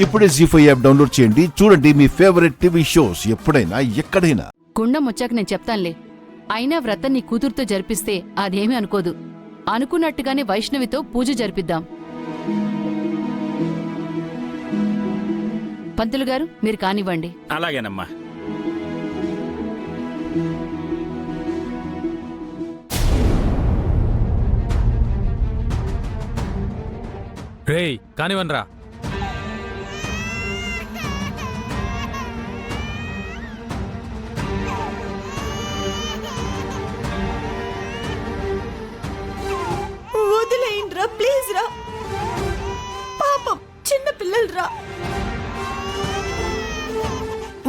ఇప్పుడే జీ5 app download చేయండి. చూడండి మీ ఫేవరెట్ టీవీ షోస్ ఎప్పుడైనా ఎక్కడైనా. గుండం వచ్చాక నేను చెప్తానులే. అయినా వ్రతం నీ కూతురుతో జరిపిస్తే అదేమీ అనుకోదు. అనుకున్నట్టుగానే వైష్ణవితో పూజ జరిపిద్దాం. పంతులు గారు, మీరు కానివ్వండి. అలాగేనమ్మా. రేయ్ కానివన్రా. వదిలేయండిరా, ప్లీజ్ రా. పాపం చిన్న పిల్లలు రా.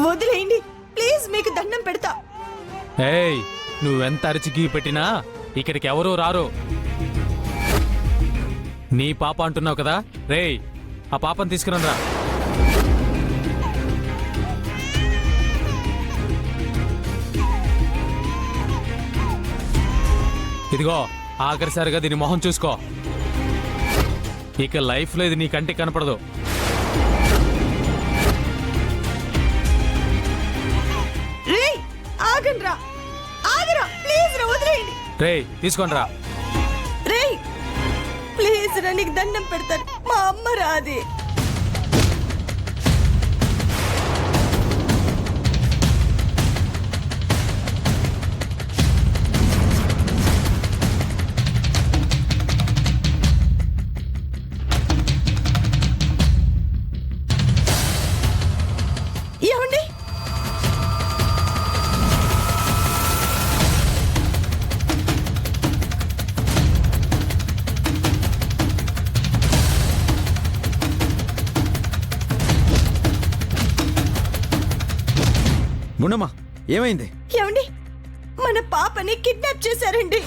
వదిలేయండి ప్లీజ్, మీకు దండం పెడతా. ఏయ్ నువ్వెంత అరిచికి పెట్టినా ఇక్కడికి ఎవరూ రారు. నీ పాప అంటున్నావు కదా, రేయ్ ఆ పాపను తీసుకురండ్రా. ఇదిగో ఆఖరిసారిగా దీని మొహం చూసుకో. ఇక లైఫ్లో ఇది నీ కంటికి కనపడదు. రేయ్ ఆగండ్రా, ఆగరా ప్లీజ్ రా, వదిలేయండి. రేయ్ తీసుకోండిరా. రేయ్ ప్లీజ్ రా, నీకు దండం పెడతాను. మా అమ్మ రాది. ఏమండి? గుండమ్మా ఏమైంది? ఏమండి, మన పాపని కిడ్నాప్ చేశారండి.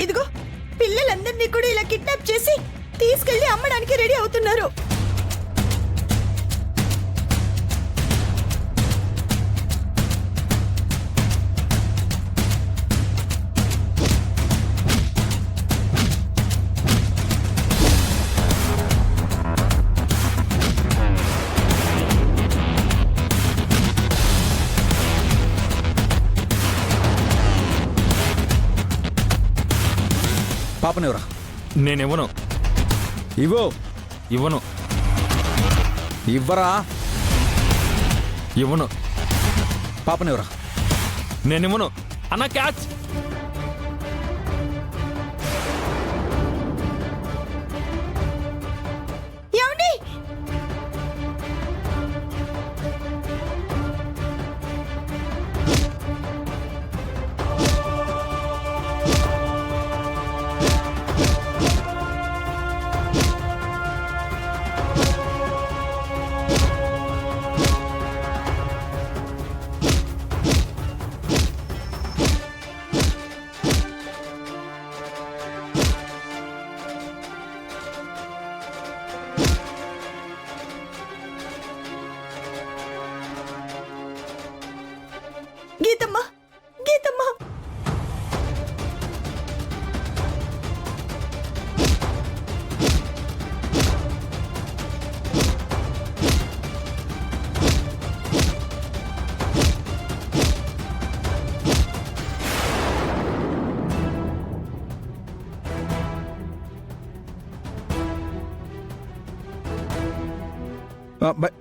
ఇదిగో పిల్లలందరినీ కూడా ఇలా కిడ్నాప్ చేసి తీసుకెళ్లి అమ్మడానికి రెడీ అవుతున్నారు. పాపనెవరా? నేనివ్వను. ఇవ్వు. ఇవ్వను. ఇవ్వరా? ఇవ్వను. పాపనెవరా? నేనివ్వను. అన్న క్యాచ్. ఏమండి? గీతమ్మ, గీతమ్మ.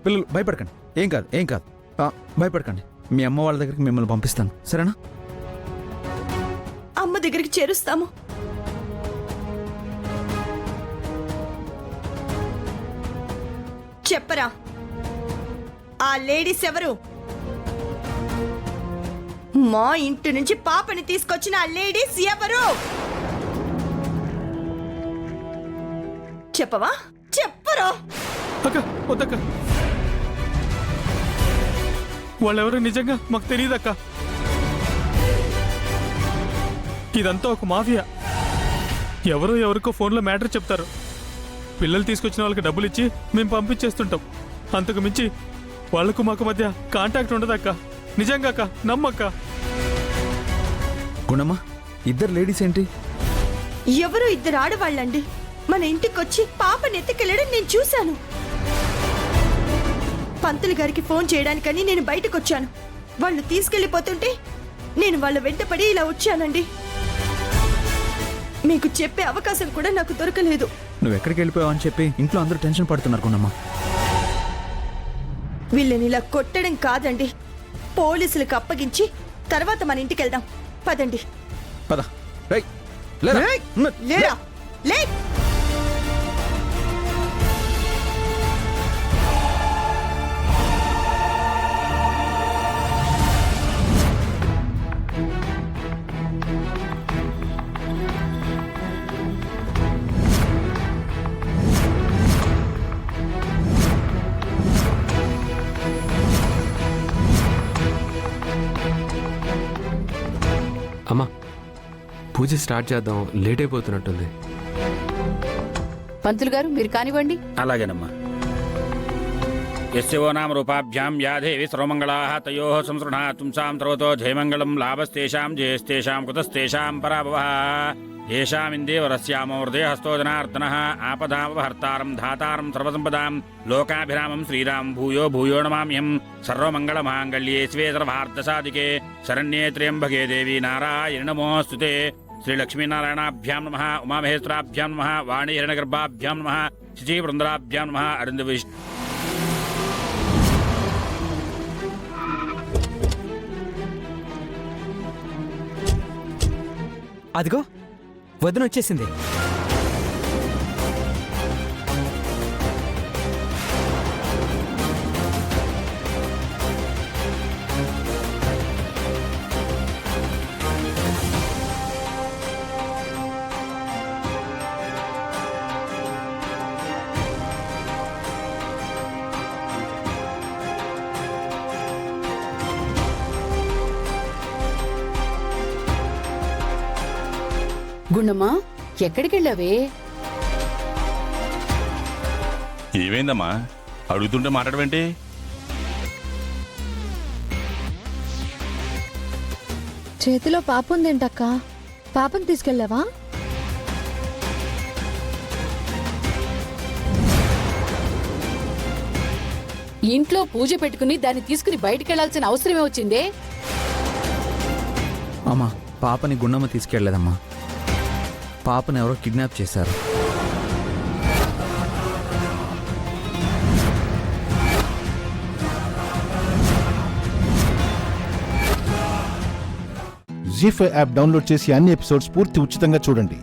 పిల్లలు భయపడకండి. ఏం కాదు, ఏం కాదు. భయపడకండి. మీ అమ్మ వాళ్ళ దగ్గరికి మిమ్మల్ని పంపిస్తాను, సరేనా? అమ్మ దగ్గరికి చేరుస్తాము. చెప్పరా, ఆ లేడీస్ ఎవరు? మా ఇంటి నుంచి పాపని తీసుకొచ్చిన ఆ లేడీస్ ఎవరు? చెప్పవా? చెప్పరా? అక్క వద్దక్క, వాళ్ళెవరో నిజంగా మాకు తెలియదక్క. ఇదంతా ఒక మాఫియా. ఎవరికో ఫోన్లో మ్యాటర్ చెప్తారు. పిల్లలు తీసుకొచ్చిన వాళ్ళకి డబ్బులు ఇచ్చి మేము పంపించేస్తుంటాం. అంతకు మించి వాళ్లకు మాకు మధ్య కాంటాక్ట్ ఉండదక్క. నిజంగా అక్క, నమ్మక్క. గుణమ్మ, ఇద్దరు లేడీస్ ఏంటి? ఎవరో ఇద్దరు ఆడవాళ్ళండి మన ఇంటికొచ్చి పాపని ఎత్తుకెళ్ళడం నేను చూశాను. పంతులు గారికి ఫోన్ చేయడానికని నేను బయటకొచ్చాను. వాళ్ళు తీసుకెళ్లిపోతుంటే నేను వాళ్ళ వెంటపడి ఇలా వచ్చానండి. మీకు చెప్పే అవకాశం కూడా నాకు దొరకలేదు. నువ్వు ఎక్కడికి వెళ్ళిపోయావు అని చెప్పి ఇంట్లో అందరూ టెన్షన్ పడుతున్నారు గుణమ్మ. వీళ్ళని ఇలా కొట్టడం కాదండి, పోలీసులకు అప్పగించి తర్వాత మన ఇంటికి వెళ్దాం. పదండి. పద. రేయ్, లేరా? లేరా? లే. అమ్మా, పూజ స్టార్ట్ చేద్దాం, లేట్ అయిపోతున్నట్టుంది. పంతులు గారు మీరు కానివ్వండి. అలాగేనమ్మా. యస్యో నామ రూపాభ్యాం యాదేవి సర్వమంగళాః తయోః సంసృణాత్ పుంసాం సర్వతో జయమంగళం లాభస్తేషాం జయస్తేషాం కుతస్తేషాం పరాభవః. येषामिन्देवरस्यामो हृदय हस्तो जनार्दनः आपदामपहर्तारं धातारं सर्वसम्पदां लोकाभिरामं श्रीराम भूयो भूयो नमाम्यहं. सर्वमङ्गलमाङ्गल्ये शिवे सर्वार्थसाधिके शरण्ये त्र्यम्बके देवी नारायणि नमोऽस्तुते. श्रीलक्ष्मीनारायणाभ्यां नमः, उमामहेश्वराभ्यां नमः, वाणीहिरण्यगर्भाभ्यां नमः, शचीवृन्दराभ्यां नमः, अरिन्दविष्णु. అదిగో వదిన వచ్చేసింది. గుండమ్మా, ఎక్కడికెళ్ళావే? ఏమైందమ్మా, అడుగుతుంటే మాట్లాడవేంటి? చేతిలో పాప ఉందేంటక్క? పాపను తీసుకెళ్ళావా? ఇంట్లో పూజ పెట్టుకుని దాన్ని తీసుకుని బయటికెళ్లాల్సిన అవసరమే వచ్చిందే? అమ్మా, పాపని గుండమ్మ తీసుకెళ్ళలేదమ్మా. పాపని ఎవరో కిడ్నాప్ చేశారు. జీ5 యాప్ డౌన్లోడ్ చేసి అన్ని ఎపిసోడ్స్ పూర్తి ఉచితంగా చూడండి.